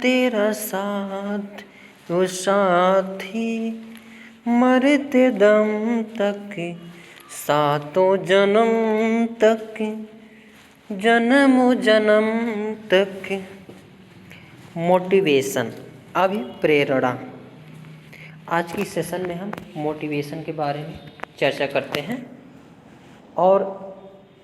तेरा साथ वो साथी मरते दम तक, सातों जन्म तक, जन्म जन्म तक। मोटिवेशन अभिप्रेरणा। आज की सेशन में हम मोटिवेशन के बारे में चर्चा करते हैं और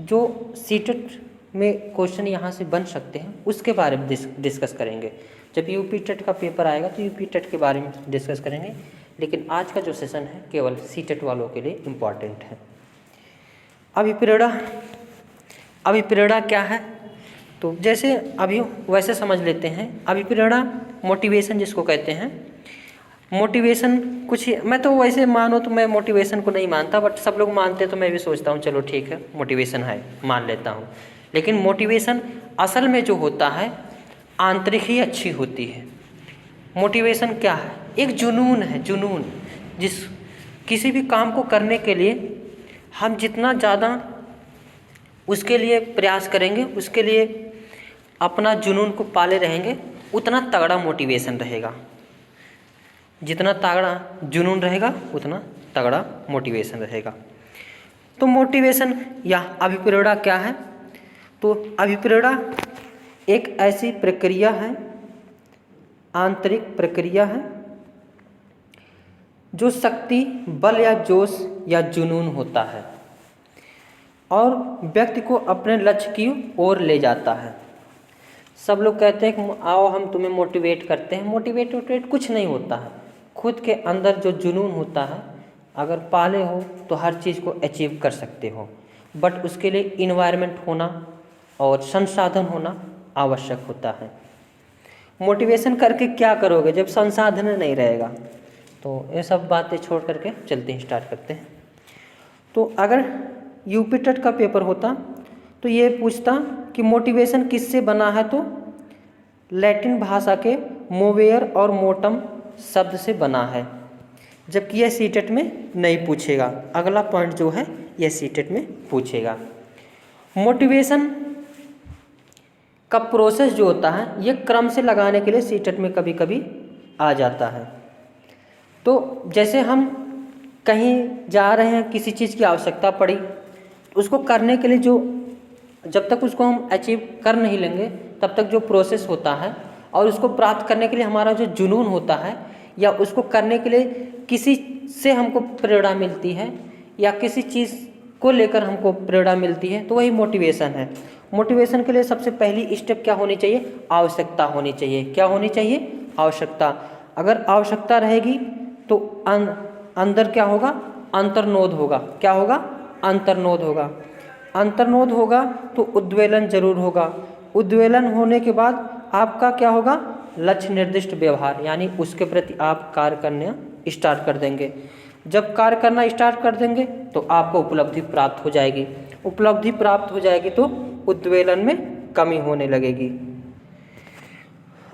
जो सीटेट में क्वेश्चन यहाँ से बन सकते हैं उसके बारे में डिस्कस करेंगे। जब यूपी टेट का पेपर आएगा तो यूपी टेट के बारे में डिस्कस करेंगे, लेकिन आज का जो सेशन है केवल सीटेट वालों के लिए इम्पॉर्टेंट है। अभिप्रेरणा क्या है? तो जैसे अभी वैसे समझ लेते हैं। अभिप्रेरणा मोटिवेशन जिसको कहते हैं। मोटिवेशन कुछ मैं तो वैसे मानो तो मैं मोटिवेशन को नहीं मानता, बट सब लोग मानते तो मैं भी सोचता हूँ चलो ठीक है मोटिवेशन है, मान लेता हूँ। लेकिन मोटिवेशन असल में जो होता है आंतरिक ही अच्छी होती है। मोटिवेशन क्या है? एक जुनून है, जुनून। जिस किसी भी काम को करने के लिए हम जितना ज़्यादा उसके लिए प्रयास करेंगे, उसके लिए अपना जुनून को पाले रहेंगे, उतना तगड़ा मोटिवेशन रहेगा। जितना तगड़ा जुनून रहेगा उतना तगड़ा मोटिवेशन रहेगा। तो मोटिवेशन या अभिप्रेरणा क्या है? तो अभिप्रेरणा एक ऐसी प्रक्रिया है, आंतरिक प्रक्रिया है, जो शक्ति, बल या जोश या जुनून होता है और व्यक्ति को अपने लक्ष्य की ओर ले जाता है। सब लोग कहते हैं कि आओ हम तुम्हें मोटिवेट करते हैं। मोटिवेट कुछ नहीं होता है। खुद के अंदर जो जुनून होता है अगर पाले हो तो हर चीज़ को अचीव कर सकते हो, बट उसके लिए इन्वायरमेंट होना और संसाधन होना आवश्यक होता है। मोटिवेशन करके क्या करोगे जब संसाधन नहीं रहेगा? तो ये सब बातें छोड़ करके चलते हैं, स्टार्ट करते हैं। तो अगर यूपी टेट का पेपर होता तो ये पूछता कि मोटिवेशन किससे बना है? तो लैटिन भाषा के मोवेयर और मोटम शब्द से बना है, जबकि यह सीटेट में नहीं पूछेगा। अगला पॉइंट जो है यह सीटेट में पूछेगा। मोटिवेशन का प्रोसेस जो होता है ये क्रम से लगाने के लिए सीटेट में कभी कभी आ जाता है। तो जैसे हम कहीं जा रहे हैं, किसी चीज़ की आवश्यकता पड़ी, उसको करने के लिए जो जब तक उसको हम अचीव कर नहीं लेंगे तब तक जो प्रोसेस होता है और उसको प्राप्त करने के लिए हमारा जो जुनून होता है या उसको करने के लिए किसी से हमको प्रेरणा मिलती है या किसी चीज़ को लेकर हमको प्रेरणा मिलती है, तो वही मोटिवेशन है। मोटिवेशन के लिए सबसे पहली स्टेप क्या होनी चाहिए? आवश्यकता होनी चाहिए। क्या होनी चाहिए? आवश्यकता। अगर आवश्यकता रहेगी तो अंदर क्या होगा? अंतर्नोद होगा। क्या होगा? अंतर्नोद होगा। अंतर्नोद होगा तो उद्वेलन जरूर होगा। उद्वेलन होने के बाद आपका क्या होगा? लक्ष्य निर्दिष्ट व्यवहार, यानी उसके प्रति आप कार्य करना स्टार्ट कर देंगे। जब कार्य करना स्टार्ट कर देंगे तो आपको उपलब्धि प्राप्त हो जाएगी। उपलब्धि प्राप्त हो जाएगी तो उद्वेलन में कमी होने लगेगी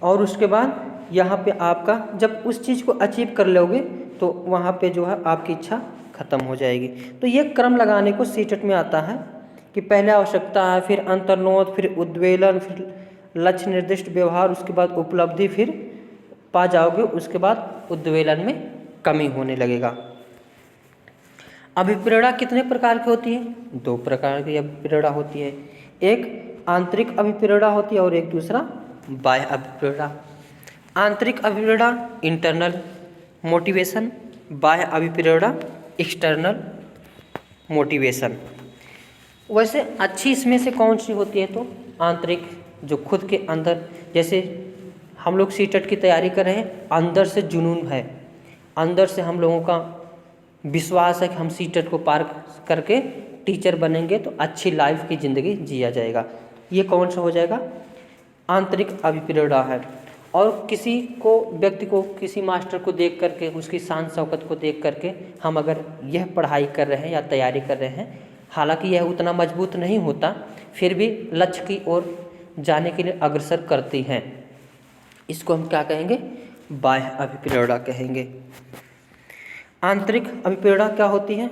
और उसके बाद यहाँ पे आपका जब उस चीज़ को अचीव कर लोगे तो वहाँ पे जो है आपकी इच्छा खत्म हो जाएगी। तो ये क्रम लगाने को सीटेट में आता है कि पहले आवश्यकता है, फिर अंतर्नोद, फिर उद्वेलन, फिर लक्ष्य निर्दिष्ट व्यवहार, उसके बाद उपलब्धि फिर पा जाओगे, उसके बाद उद्वेलन में कमी होने लगेगा। अभिप्रेरणा कितने प्रकार की होती है? 2 प्रकार की अभिप्रेरणा होती है। एक आंतरिक अभिप्रेरणा होती है और एक दूसरा बाह्य अभिप्रेरणा। आंतरिक अभिप्रेरणा इंटरनल मोटिवेशन, बाह्य अभिप्रेरणा एक्सटर्नल मोटिवेशन। वैसे अच्छी इसमें से कौन सी होती है? तो आंतरिक, जो खुद के अंदर, जैसे हम लोग सीटेट की तैयारी कर रहे हैं, अंदर से जुनून है, अंदर से हम लोगों का विश्वास है कि हम सीटेट को पार करके टीचर बनेंगे तो अच्छी लाइफ की ज़िंदगी जिया जाएगा। ये कौन सा हो जाएगा? आंतरिक अभिप्रेरणा है। और किसी को, व्यक्ति को, किसी मास्टर को देख करके, उसकी शान शौकत को देख करके हम अगर यह पढ़ाई कर रहे हैं या तैयारी कर रहे हैं, हालांकि यह उतना मजबूत नहीं होता, फिर भी लक्ष्य की ओर जाने के लिए अग्रसर करती हैं, इसको हम क्या कहेंगे? बाह्य अभिप्रेरणा कहेंगे। आंतरिक अभिप्रेरणा क्या होती है?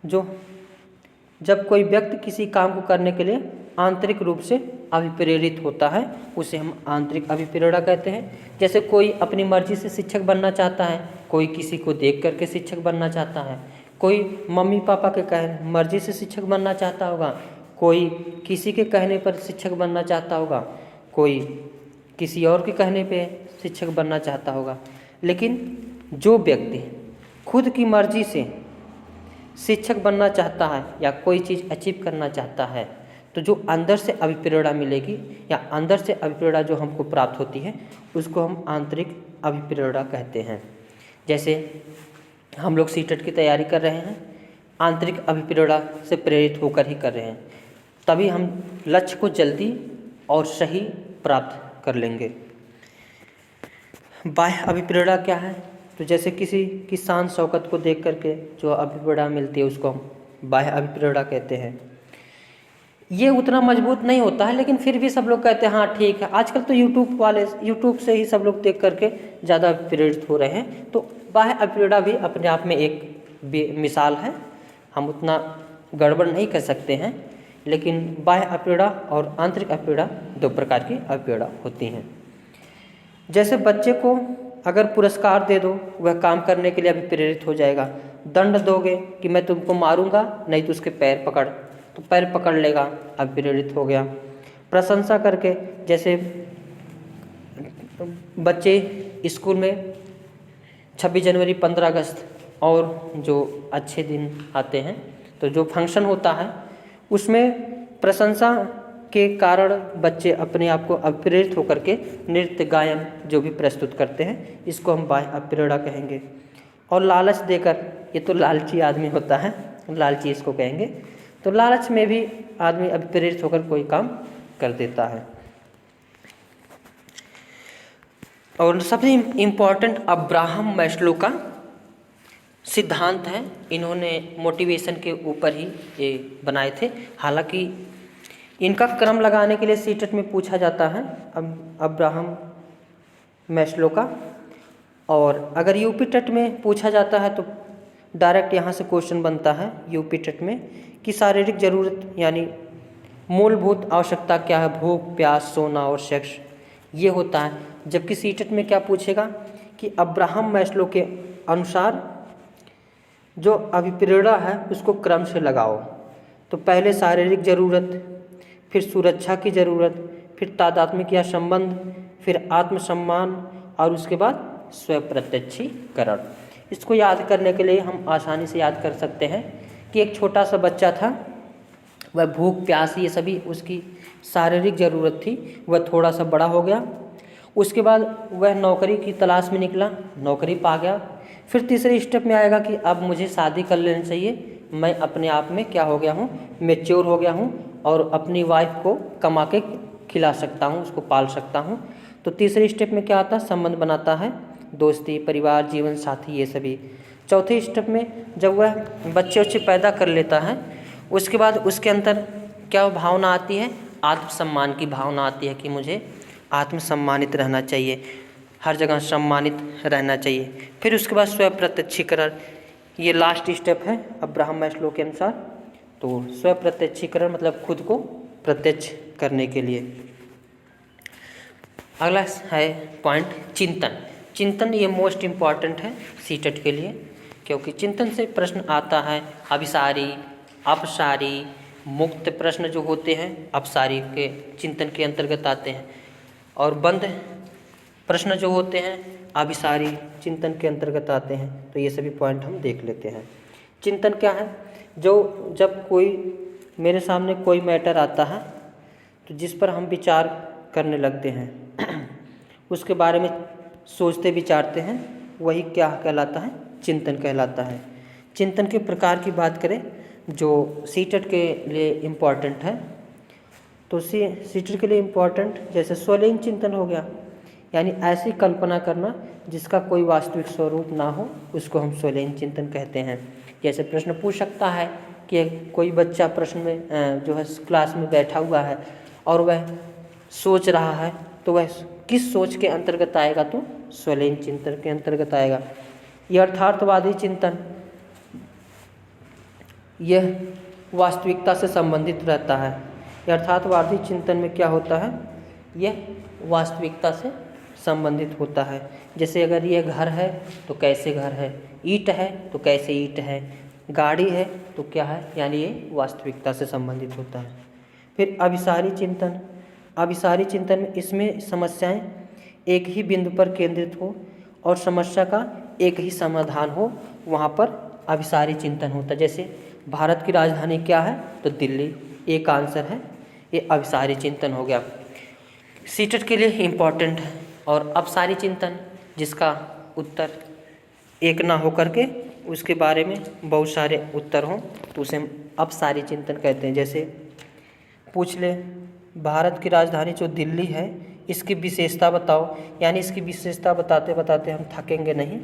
जो जब कोई व्यक्ति किसी काम को करने के लिए आंतरिक रूप से अभिप्रेरित होता है, उसे हम आंतरिक अभिप्रेरणा कहते हैं। जैसे कोई अपनी मर्जी से शिक्षक बनना चाहता है, कोई किसी को देख करके शिक्षक बनना चाहता है, कोई मम्मी पापा के मर्जी से शिक्षक बनना चाहता होगा, कोई किसी के कहने पर शिक्षक बनना चाहता होगा, कोई किसी और के कहने पे शिक्षक बनना चाहता होगा। लेकिन जो व्यक्ति खुद की मर्जी से शिक्षक बनना चाहता है या कोई चीज़ अचीव करना चाहता है, तो जो अंदर से अभिप्रेरणा मिलेगी या अंदर से अभिप्रेरणा जो हमको प्राप्त होती है, उसको हम आंतरिक अभिप्रेरणा कहते हैं। जैसे हम लोग सीटेट की तैयारी कर रहे हैं, आंतरिक अभिप्रेरणा से प्रेरित होकर ही कर रहे हैं, तभी हम लक्ष्य को जल्दी और सही प्राप्त कर लेंगे। बाह्य अभिप्रेरणा क्या है? तो जैसे किसी की शान शौकत को देख करके जो अभिप्रेरणा मिलती है, उसको हम बाह्य अभिप्रेरणा कहते हैं। ये उतना मजबूत नहीं होता है, लेकिन फिर भी सब लोग कहते हैं हाँ ठीक है। आजकल तो यूट्यूब से ही सब लोग देख करके ज़्यादा प्रेरित हो रहे हैं। तो बाह्य अभिप्रेरणा भी अपने आप में एक मिसाल है, हम उतना गड़बड़ नहीं कर सकते हैं, लेकिन बाह्य अभिप्रेरणा और आंतरिक अभिप्रेरणा दो प्रकार की अभिप्रेरणा होती हैं। जैसे बच्चे को अगर पुरस्कार दे दो, वह काम करने के लिए अभी प्रेरित हो जाएगा। दंड दोगे कि मैं तुमको मारूंगा, नहीं तो उसके पैर पकड़, तो पैर पकड़ लेगा, अब प्रेरित हो गया। प्रशंसा करके, जैसे बच्चे स्कूल में 26 जनवरी 15 अगस्त और जो अच्छे दिन आते हैं, तो जो फंक्शन होता है उसमें प्रशंसा के कारण बच्चे अपने आप को अभिप्रेरित होकर के नृत्य गायन जो भी प्रस्तुत करते हैं, इसको हम बाह्य अभिप्रेरणा कहेंगे। और लालच देकर, ये तो लालची आदमी होता है, लालची इसको कहेंगे। तो लालच में भी आदमी अभिप्रेरित होकर कोई काम कर देता है। और सबसे इम्पोर्टेंट अब्राहम मैस्लो का सिद्धांत है, इन्होंने मोटिवेशन के ऊपर ही ये बनाए थे। हालांकि इनका क्रम लगाने के लिए सीटेट में पूछा जाता है अब्राहम मैस्लो का, और अगर यूपी टेट में पूछा जाता है तो डायरेक्ट यहाँ से क्वेश्चन बनता है यूपी टेट में कि शारीरिक ज़रूरत यानी मूलभूत आवश्यकता क्या है, भूख, प्यास, सोना और सेक्स, ये होता है। जबकि सीटेट में क्या पूछेगा कि अब्राहम मैस्लो के अनुसार जो अभिप्रेरणा है उसको क्रम से लगाओ। तो पहले शारीरिक ज़रूरत, फिर सुरक्षा की ज़रूरत, फिर तादात्म्य या संबंध, फिर आत्मसम्मान, और उसके बाद स्वप्रत्यक्षीकरण। इसको याद करने के लिए हम आसानी से याद कर सकते हैं कि एक छोटा सा बच्चा था, वह भूख, प्यास, ये सभी उसकी शारीरिक ज़रूरत थी। वह थोड़ा सा बड़ा हो गया, उसके बाद वह नौकरी की तलाश में निकला, नौकरी पा गया। फिर तीसरे स्टेप में आएगा कि अब मुझे शादी कर लेनी चाहिए, मैं अपने आप में क्या हो गया हूँ, मैच्योर हो गया हूँ और अपनी वाइफ को कमा के खिला सकता हूँ, उसको पाल सकता हूँ। तो तीसरे स्टेप में क्या आता है, संबंध बनाता है, दोस्ती, परिवार, जीवन साथी, ये सभी। चौथे स्टेप में जब वह बच्चे पैदा कर लेता है, उसके बाद उसके अंदर क्या भावना आती है, आत्मसम्मान की भावना आती है कि मुझे आत्मसम्मानित रहना चाहिए, हर जगह सम्मानित रहना चाहिए। फिर उसके बाद स्वप्रत्यक्षीकरण, ये लास्ट स्टेप है अब्राहम मैस्लो के अनुसार। तो स्वप्रत्यक्षीकरण मतलब खुद को प्रत्यक्ष करने के लिए। अगला है पॉइंट चिंतन। चिंतन ये मोस्ट इम्पॉर्टेंट है सीटेट के लिए, क्योंकि चिंतन से प्रश्न आता है अभिसारी, अपसारी, मुक्त प्रश्न जो होते हैं अपसारी के चिंतन के अंतर्गत आते हैं, और बंद प्रश्न जो होते हैं अभिसारी चिंतन के अंतर्गत आते हैं। तो ये सभी पॉइंट हम देख लेते हैं। चिंतन क्या है, जो जब कोई मेरे सामने कोई मैटर आता है तो जिस पर हम विचार करने लगते हैं, उसके बारे में सोचते विचारते हैं, वही क्या कहलाता है, चिंतन कहलाता है। चिंतन के प्रकार की बात करें जो सीटेट के लिए इम्पॉर्टेंट है, तो सीटेट के लिए इम्पॉर्टेंट जैसे स्वलिंग चिंतन हो गया, यानी ऐसी कल्पना करना जिसका कोई वास्तविक स्वरूप ना हो, उसको हम स्वलिंग चिंतन कहते हैं। जैसे प्रश्न पूछ सकता है कि कोई बच्चा प्रश्न में जो है क्लास में बैठा हुआ है और वह सोच रहा है, तो वह किस सोच के अंतर्गत आएगा, तो स्वलिंग चिंतन के अंतर्गत आएगा। यह अर्थार्थवादी चिंतन, यह वास्तविकता से संबंधित रहता है। यथार्थवादी चिंतन में क्या होता है, यह वास्तविकता से संबंधित होता है। जैसे अगर ये घर है तो कैसे घर है, ईंट है तो कैसे ईंट है, गाड़ी है तो क्या है, यानी ये वास्तविकता से संबंधित होता है। फिर अभिसारी चिंतन, अभिसारी चिंतन में इसमें समस्याएं एक ही बिंदु पर केंद्रित हो और समस्या का एक ही समाधान हो, वहाँ पर अभिसारी चिंतन होता है। जैसे भारत की राजधानी क्या है, तो दिल्ली, एक आंसर है, ये अभिसारी चिंतन हो गया। सीटेट के लिए इम्पॉर्टेंट है। और अपसारी चिंतन, जिसका उत्तर एक ना हो करके उसके बारे में बहुत सारे उत्तर हों तो उसे हम अपसारी चिंतन कहते हैं। जैसे पूछ ले भारत की राजधानी जो दिल्ली है इसकी विशेषता बताओ, यानी इसकी विशेषता बताते बताते हम थकेंगे नहीं,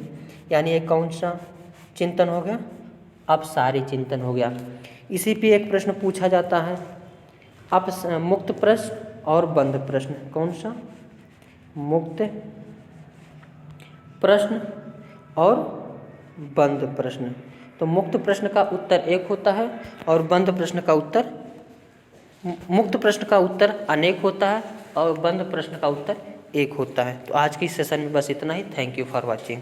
यानी ये कौन सा चिंतन हो गया, अपसारी चिंतन हो गया। इसी पे एक प्रश्न पूछा जाता है, मुक्त प्रश्न और बंद प्रश्न, कौन सा, मुक्त प्रश्न और बंद प्रश्न। तो मुक्त प्रश्न का उत्तर एक होता है और बंद प्रश्न का उत्तर, मुक्त प्रश्न का उत्तर अनेक होता है और बंद प्रश्न का उत्तर एक होता है। तो आज की सेशन में बस इतना ही। Thank you for watching.